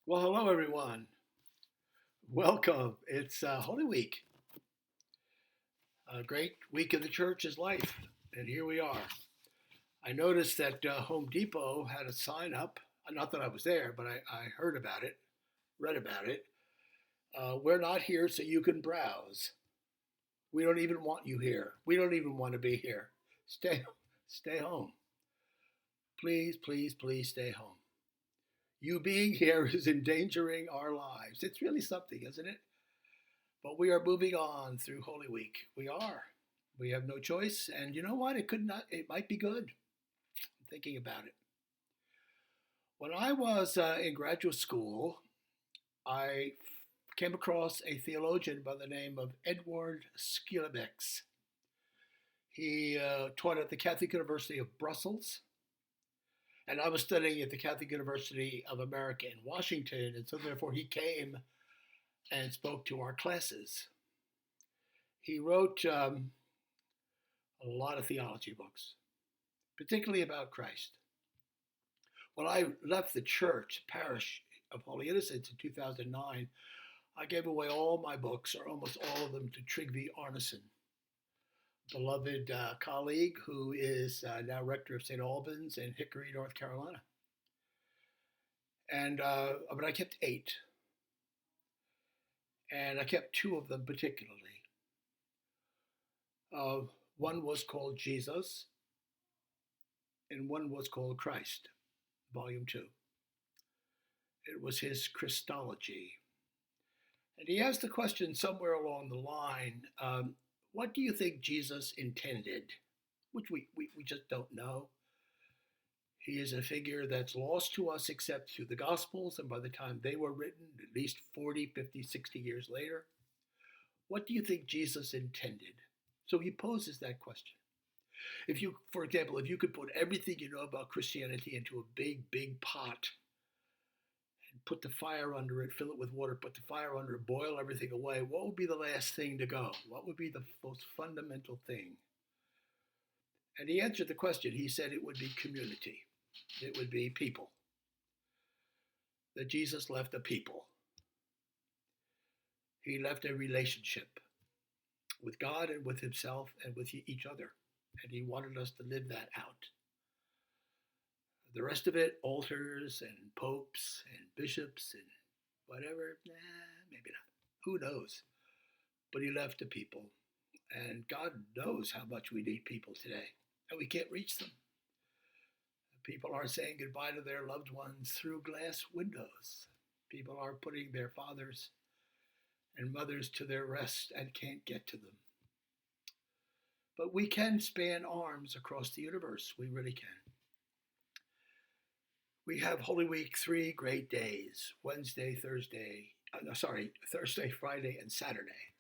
Well, hello everyone. Welcome. It's Holy Week. A great week in the church's life, and here we are. I noticed that Home Depot had a sign up. Not that I was there, but I heard about it, read about it. We're not here so you can browse. We don't even want you here. We don't even want to be here. Stay home. Please, please, please stay home. You being here is endangering our lives. It's really something, isn't it? But we are moving on through Holy Week. We are. We have no choice. And you know what? It might be good. I'm thinking about it. When I was in graduate school, I came across a theologian by the name of Edward Skilebex. He taught at the Catholic University of Brussels, and I was studying at the Catholic University of America in Washington, and so therefore he came and spoke to our classes. He wrote a lot of theology books, particularly about Christ. When I left the church, parish of Holy Innocents in 2009, I gave away all my books, or almost all of them, to Trygve Arneson, beloved colleague who is now rector of St. Albans in Hickory, North Carolina. And but I kept 8, and I kept 2 of them particularly. Uh, One was called Jesus, and one was called Christ, Volume 2. It was his Christology. And he asked the question somewhere along the line, what do you think Jesus intended? Which we just don't know. He is a figure that's lost to us except through the Gospels, and by the time they were written, at least 40, 50, 60 years later, what do you think Jesus intended? So he poses that question. If you, for example, if you could put everything you know about Christianity into a big, big pot, put the fire under it, fill it with water, put the fire under it, boil everything away, what would be the last thing to go? What would be the most fundamental thing? And he answered the question. He said it would be community. It would be people. That Jesus left a people. He left a relationship with God and with himself and with each other. And he wanted us to live that out. The rest of it, altars and popes and bishops and whatever, maybe not. Who knows? But he left the people. And God knows how much we need people today. And we can't reach them. People are saying goodbye to their loved ones through glass windows. People are putting their fathers and mothers to their rest and can't get to them. But we can span arms across the universe. We really can. We have Holy Week 3 great days: Thursday, Friday, and Saturday.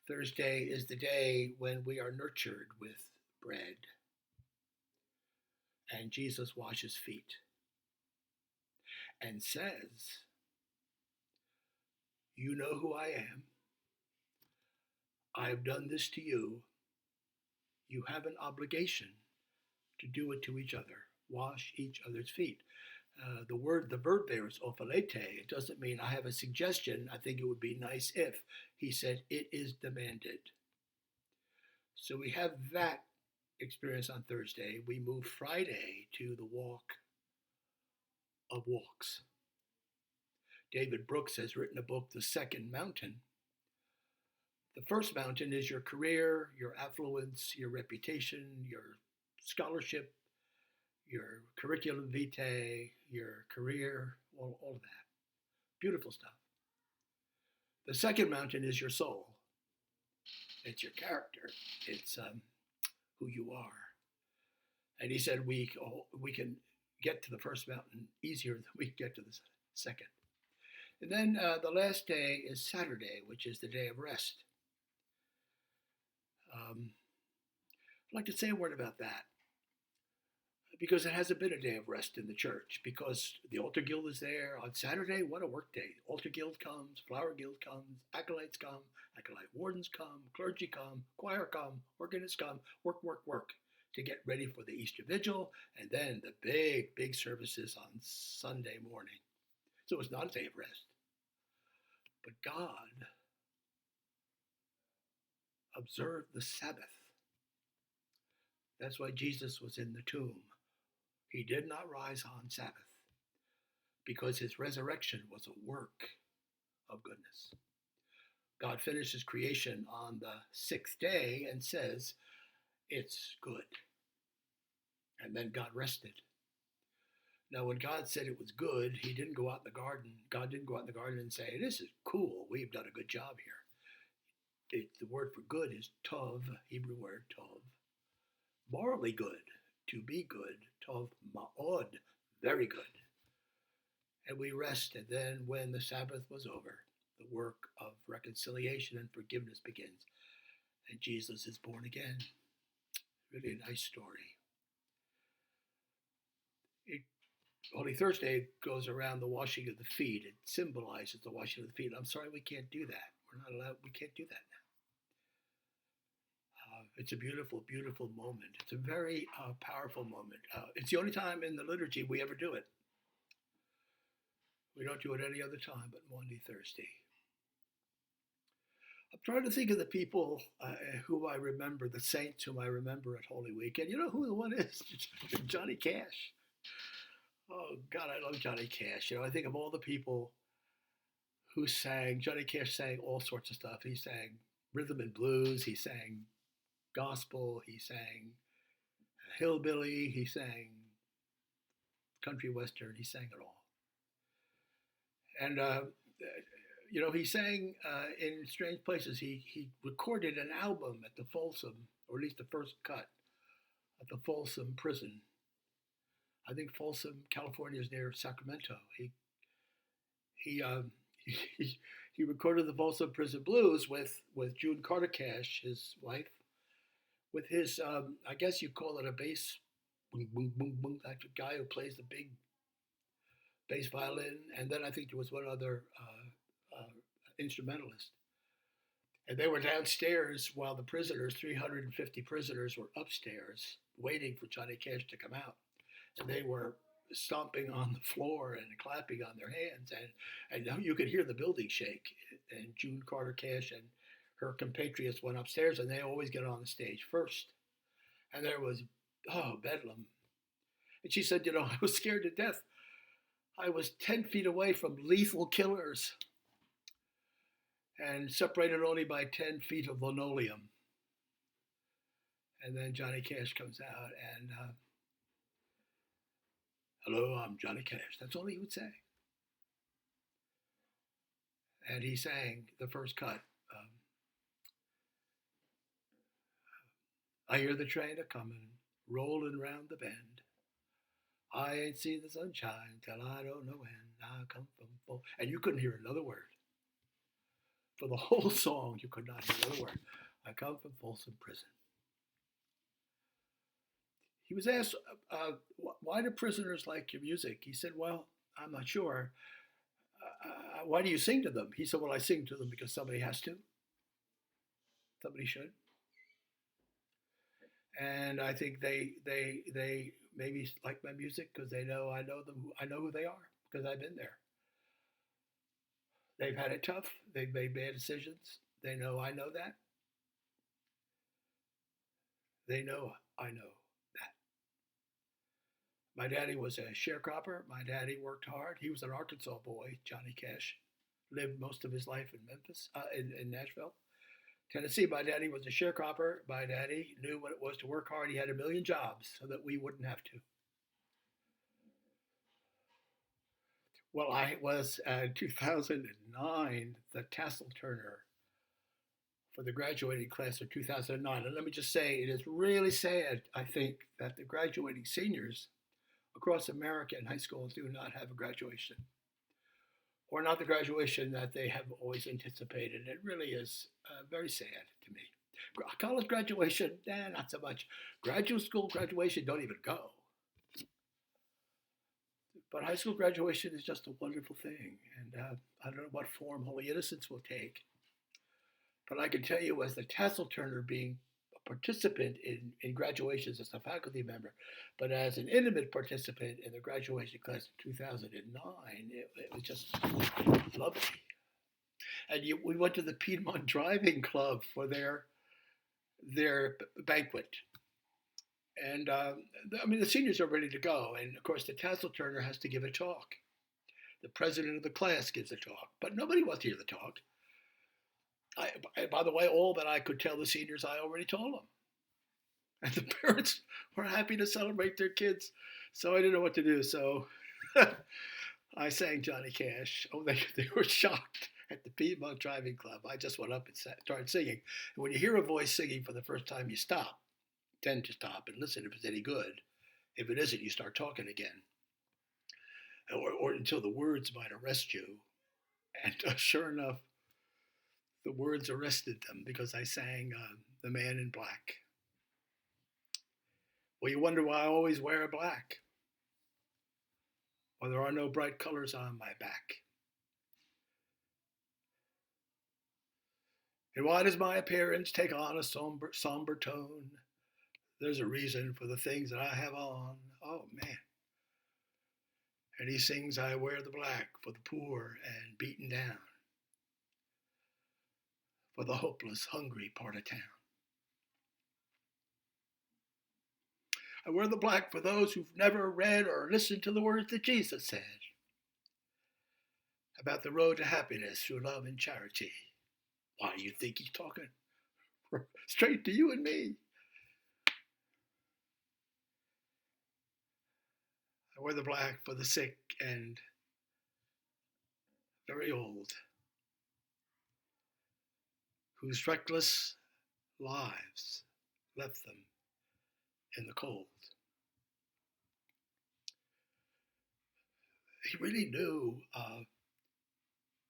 Thursday is the day when we are nurtured with bread, and Jesus washes feet and says, "You know who I am. I have done this to you. You have an obligation to do it to each other. Wash each other's feet." The verb there is ophalete. It doesn't mean I have a suggestion. I think it would be nice if. He said it is demanded. So we have that experience on Thursday. We move Friday to the walk of walks. David Brooks has written a book, The Second Mountain. The first mountain is your career, your affluence, your reputation, your scholarship, your curriculum vitae, your career, all of that. Beautiful stuff. The second mountain is your soul. It's your character. It's who you are. And he said we can get to the first mountain easier than we get to the second. And then the last day is Saturday, which is the day of rest. I'd like to say a word about that, because it hasn't been a day of rest in the church, because the altar guild is there. On Saturday, what a work day. Altar guild comes, flower guild comes, acolytes come, acolyte wardens come, clergy come, choir come, organists come, work, to get ready for the Easter Vigil, and then the big services on Sunday morning. So it's not a day of rest. But God observed the Sabbath. That's why Jesus was in the tomb. He did not rise on Sabbath because his resurrection was a work of goodness. God finishes creation on the sixth day and says, it's good. And then God rested. Now, when God said it was good, he didn't go out in the garden. God didn't go out in the garden and say, this is cool. We've done a good job here. The word for good is tov, Hebrew word tov. Morally good, to be good, tov ma'od, very good. And we rested. Then when the Sabbath was over, the work of reconciliation and forgiveness begins. And Jesus is born again. Really a nice story. Holy Thursday goes around the washing of the feet. It symbolizes the washing of the feet. I'm sorry, we can't do that. We're not allowed. We can't do that now. It's a beautiful, beautiful moment. It's a very powerful moment. It's the only time in the liturgy we ever do it. We don't do it any other time but Maundy Thursday. I'm trying to think of the people who I remember, the saints whom I remember at Holy Week. And you know who the one is? Johnny Cash. Oh, God, I love Johnny Cash. You know, I think of all the people who sang. Johnny Cash sang all sorts of stuff. He sang rhythm and blues. He sang gospel. He sang hillbilly. He sang country western. He sang it all. And, you know, he sang in strange places. He recorded an album at the Folsom, or at least the first cut, at the Folsom prison. I think Folsom, California is near Sacramento. He recorded the Folsom Prison Blues with June Carter Cash, his wife, with his, I guess you call it a bass, boom, boom, boom, boom, that guy who plays the big bass violin. And then I think there was one other instrumentalist. And they were downstairs while the prisoners, 350 prisoners, were upstairs waiting for Johnny Cash to come out. And they were stomping on the floor and clapping on their hands. And you could hear the building shake. And June Carter Cash and her compatriots went upstairs, and they always get on the stage first. And there was, bedlam. And she said, you know, I was scared to death. I was 10 feet away from lethal killers and separated only by 10 feet of linoleum. And then Johnny Cash comes out and, hello, I'm Johnny Cash. That's all he would say. And he sang the first cut. I hear the train a-comin', rolling round the bend. I ain't seen the sunshine till I don't know when. I come from full. And you couldn't hear another word. For the whole song, you could not hear another word. I come from Folsom Prison. He was asked, why do prisoners like your music? He said, well, I'm not sure. Why do you sing to them? He said, well, I sing to them because somebody has to. Somebody should. And I think they maybe like my music because they know I know them. I know who they are because I've been there. They've had it tough. They've made bad decisions. They know I know that. They know I know that. My daddy was a sharecropper. My daddy worked hard. He was an Arkansas boy, Johnny Cash. Lived most of his life in Memphis, in Nashville. Tennessee. My daddy was a sharecropper. My daddy knew what it was to work hard. He had a million jobs so that we wouldn't have to. Well, I was in 2009 the tassel turner for the graduating class of 2009. And let me just say, it is really sad, I think, that the graduating seniors across America in high school do not have a graduation, or not the graduation that they have always anticipated. It really is very sad to me. College graduation, not so much. Graduate school graduation, don't even go. But high school graduation is just a wonderful thing. And I don't know what form Holy Innocents will take. But I can tell you, as the tassel turner being participant in graduations as a faculty member, but as an intimate participant in the graduation class in 2009, it was just lovely. And we went to the Piedmont Driving Club for their banquet. And I mean, the seniors are ready to go. And of course, the tassel turner has to give a talk. The president of the class gives a talk, but nobody wants to hear the talk. By the way, all that I could tell the seniors, I already told them. And the parents were happy to celebrate their kids. So I didn't know what to do. So I sang Johnny Cash. Oh, they were shocked at the Piedmont Driving Club. I just went up and started singing. And when you hear a voice singing for the first time, you stop. Tend to stop and listen if it's any good. If it isn't, you start talking again. Or until the words might arrest you. And sure enough, the words arrested them because I sang The Man in Black. Well, you wonder why I always wear black. Well, there are no bright colors on my back. And why does my appearance take on a somber tone? There's a reason for the things that I have on. Oh, man. And he sings, I wear the black for the poor and beaten down, for the hopeless, hungry part of town. I wear the black for those who've never read or listened to the words that Jesus said about the road to happiness through love and charity. Why, you think he's talking straight to you and me? I wear the black for the sick and very old, whose reckless lives left them in the cold. He really knew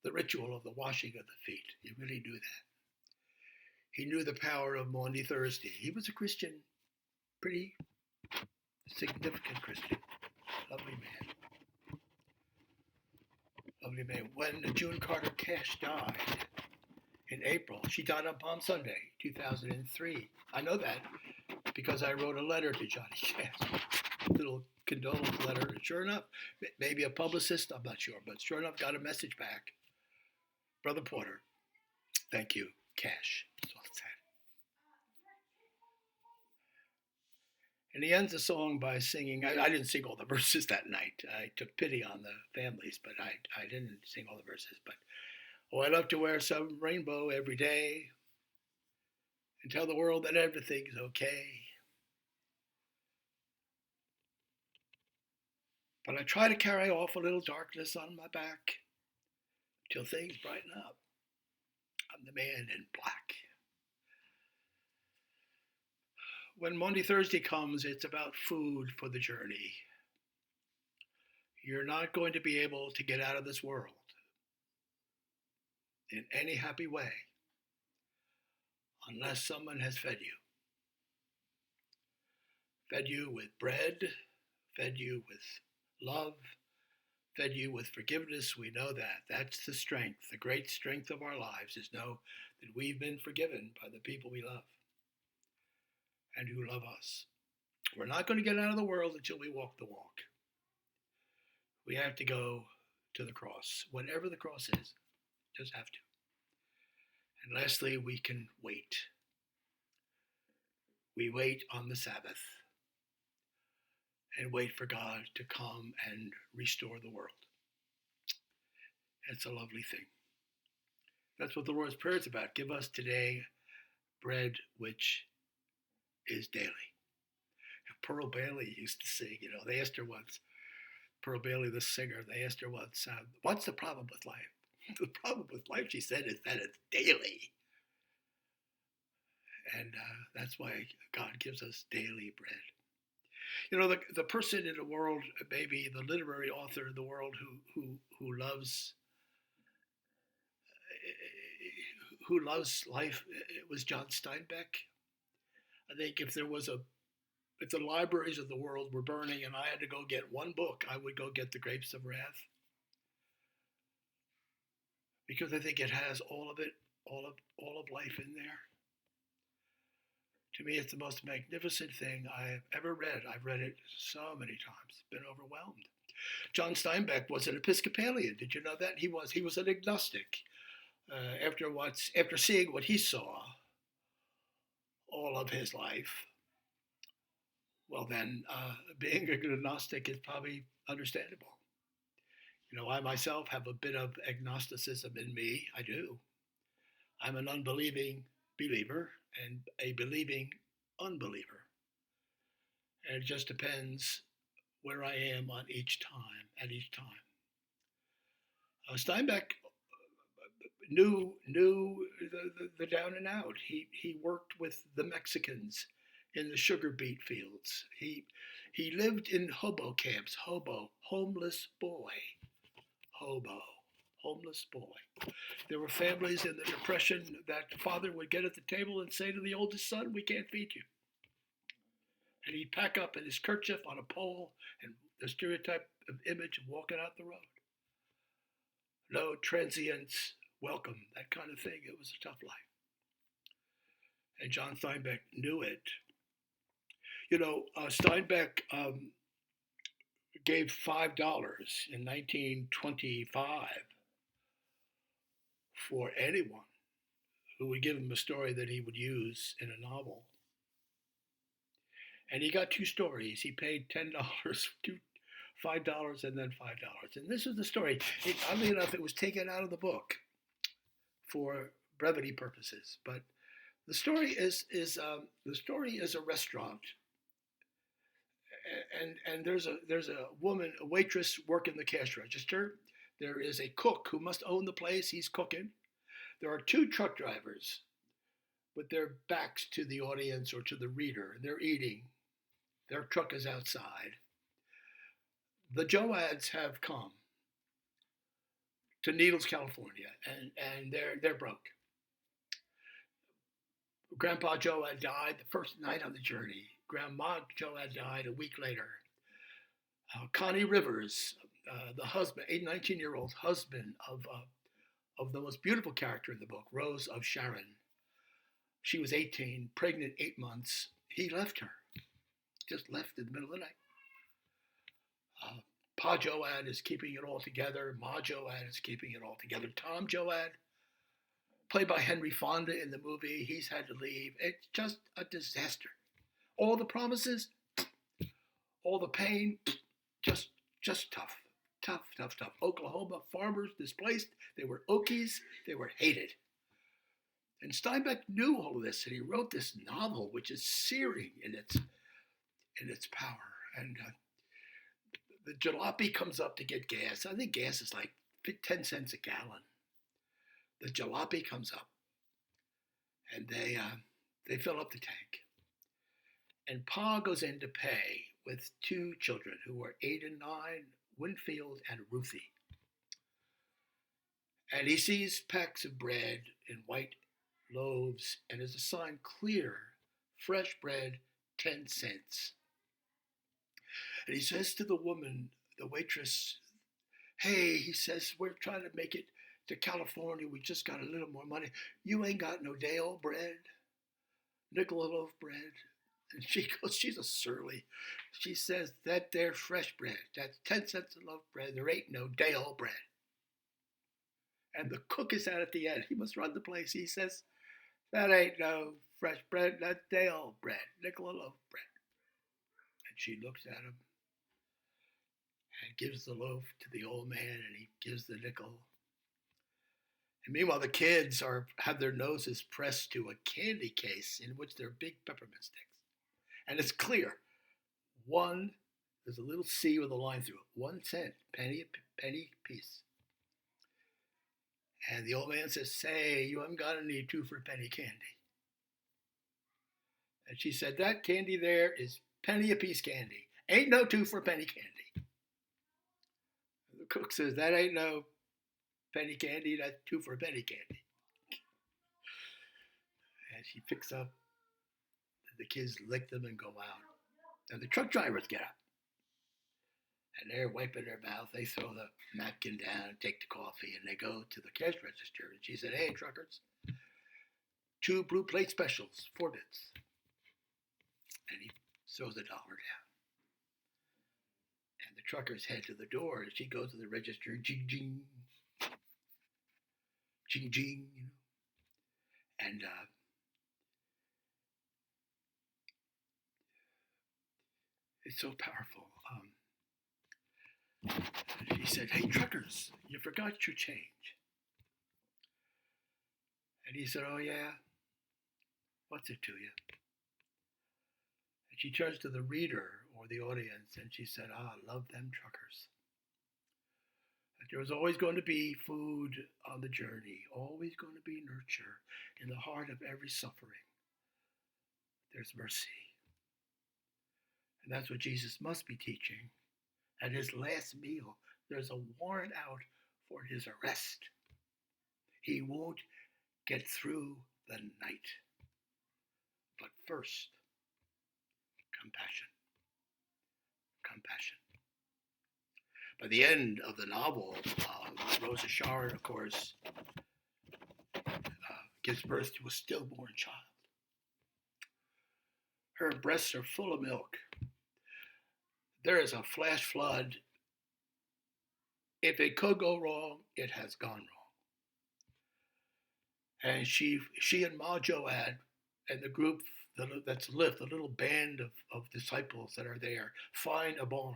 the ritual of the washing of the feet. He really knew that. He knew the power of Maundy Thursday. He was a Christian, pretty significant Christian. Lovely man. Lovely man. When June Carter Cash died in April, she died on Palm Sunday, 2003. I know that because I wrote a letter to Johnny Cash, a little condolence letter. And sure enough, maybe a publicist, I'm not sure, but sure enough, got a message back. Brother Porter, thank you, Cash. That's all it said. And he ends the song by singing, I didn't sing all the verses that night. I took pity on the families, but I didn't sing all the verses. But, oh, I love to wear some rainbow every day and tell the world that everything's okay. But I try to carry off a little darkness on my back till things brighten up. I'm the man in black. When Maundy Thursday comes, it's about food for the journey. You're not going to be able to get out of this world in any happy way unless someone has fed you. Fed you with bread, fed you with love, fed you with forgiveness. We know that. That's the strength. The great strength of our lives is know that we've been forgiven by the people we love and who love us. We're not going to get out of the world until we walk the walk. We have to go to the cross, whatever the cross is, just have to. And lastly, we can wait. We wait on the Sabbath and wait for God to come and restore the world. It's a lovely thing. That's what the Lord's Prayer is about. Give us today bread which is daily. Pearl Bailey used to sing, they asked her once, Pearl Bailey, the singer, they asked her once, what's the problem with life? The problem with life, she said, is that it's daily. And that's why God gives us daily bread. The person in the world, maybe the literary author in the world who loves life, it was John Steinbeck. I think if the libraries of the world were burning and I had to go get one book, I would go get The Grapes of Wrath. Because I think it has all of it, all of life in there. To me, it's the most magnificent thing I've ever read. I've read it so many times, been overwhelmed. John Steinbeck was an Episcopalian. Did you know that? He was an agnostic. After seeing what he saw all of his life, well then, being an agnostic is probably understandable. I myself have a bit of agnosticism in me. I do. I'm an unbelieving believer and a believing unbeliever. And it just depends where I am at each time. Steinbeck knew the down and out. He worked with the Mexicans in the sugar beet fields. He lived in hobo camps. Homeless boy. Hobo, homeless boy. There were families in the Depression that father would get at the table and say to the oldest son, "We can't feed you." And he'd pack up in his kerchief on a pole and the stereotype of image of walking out the road. No transients, welcome, that kind of thing. It was a tough life. And John Steinbeck knew it. Steinbeck gave $5 in 1925 for anyone who would give him a story that he would use in a novel. And he got 2 stories. He paid $10, $5, and then $5. And this was the story. Oddly enough, it was taken out of the book for brevity purposes. But the story is a restaurant, and there's a woman, a waitress, working the cash register. There is a cook who must own the place. He's cooking. There are 2 truck drivers with their backs to the audience or to the reader, and they're eating. Their truck is outside. The Joads have come to Needles, California, and they're broke. Grandpa Joad died the first night on the journey. Grandma Joad died a week later. Connie Rivers, the husband, 19-year-old husband of the most beautiful character in the book, Rose of Sharon. She was 18, pregnant 8 months. He left her, just left in the middle of the night. Pa Joad is keeping it all together. Ma Joad is keeping it all together. Tom Joad, played by Henry Fonda in the movie, he's had to leave. It's just a disaster. All the promises, all the pain, just tough. Tough. Oklahoma farmers displaced. They were Okies. They were hated. And Steinbeck knew all of this, and he wrote this novel, which is searing in its power. And the jalopy comes up to get gas. I think gas is like 10 cents a gallon. The jalopy comes up, and they fill up the tank. And Pa goes in to pay with 2 children who are 8 and 9, Winfield and Ruthie. And he sees packs of bread in white loaves, and there's a sign, clear, fresh bread, 10 cents. And he says to the woman, the waitress, "Hey," he says, "we're trying to make it to California. We just got a little more money. You ain't got no day-old bread, nickel a loaf bread." And she goes, she's a surly. She says, "That there fresh bread, that's 10 cents a loaf bread. There ain't no day-old bread." And the cook is out at the end. He must run the place. He says, "That ain't no fresh bread. That's day-old bread, nickel a loaf bread." And she looks at him and gives the loaf to the old man, and he gives the nickel. And meanwhile, the kids have their noses pressed to a candy case in which there are big peppermint sticks. And it's clear. There's a little C with a line through it. 1 cent, penny piece. And the old man says, "Say, you haven't got any 2 for penny candy." And she said, "That candy there is penny a piece candy. Ain't no 2 for penny candy." And the cook says, "That ain't no penny candy, that's 2 for penny candy." And she picks up, and the kids lick them and go out. And the truck drivers get up. And they're wiping their mouth. They throw the napkin down, take the coffee, and they go to the cash register. And she said, "Hey, truckers, 2 blue plate specials, 4 bits." And he throws $1 down. And the truckers head to the door, and she goes to the register, jing, jing, jing, jing, And it's so powerful. She said, "Hey, truckers, you forgot your change." And he said, "Oh, yeah? What's it to you?" And she turns to the reader or the audience and she said, love them truckers. That there was always going to be food on the journey, always going to be nurture in the heart of every suffering. There's mercy. And that's what Jesus must be teaching. At his last meal, there's a warrant out for his arrest. He won't get through the night. But first, compassion. Compassion. By the end of the novel, Rosa Sharon, of course, gives birth to a stillborn child. Her breasts are full of milk. There is a flash flood. If it could go wrong, it has gone wrong. And she and Ma Joad and the group that's left, the little band of disciples that are there, find a barn.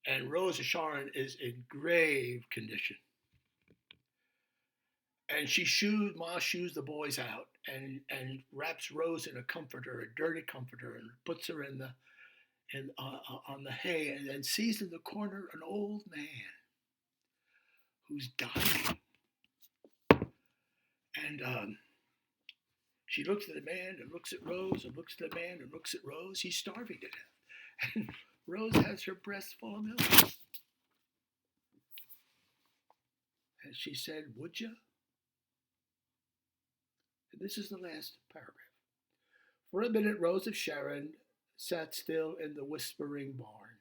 And Rosa Sharon is in grave condition. And Ma shoos the boys out and wraps Rose in a comforter, a dirty comforter, and puts her on the hay, and then sees in the corner an old man who's dying. And she looks at the man and looks at Rose and looks at the man and looks at Rose. He's starving to death. And Rose has her breast full of milk. And she said, "Would you?" And this is the last paragraph. For a minute, Rose of Sharon sat still in the whispering barn.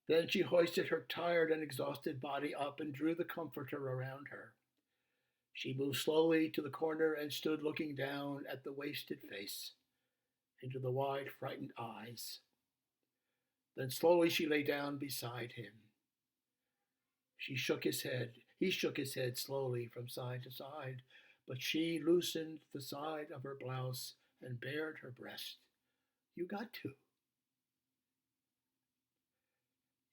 Then she hoisted her tired and exhausted body up and drew the comforter around her. She moved slowly to the corner and stood looking down at the wasted face, into the wide, frightened eyes. Then slowly she lay down beside him. He shook his head slowly from side to side, but she loosened the side of her blouse and bared her breast. "You got to.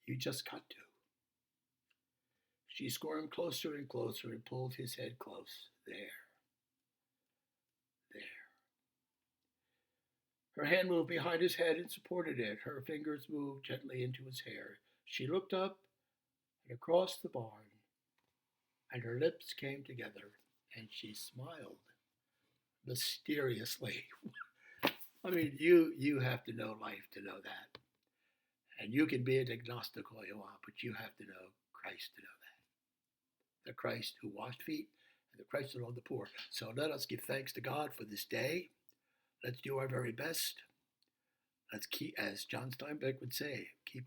You just got to." She squirmed closer and closer and pulled his head close. There. Her hand moved behind his head and supported it. Her fingers moved gently into his hair. She looked up and across the barn, and her lips came together, and she smiled mysteriously. I mean, you have to know life to know that. And you can be an agnostic all you want, but you have to know Christ to know that. The Christ who washed feet and the Christ who loved the poor. So let us give thanks to God for this day. Let's do our very best. Let's keep, as John Steinbeck would say, keep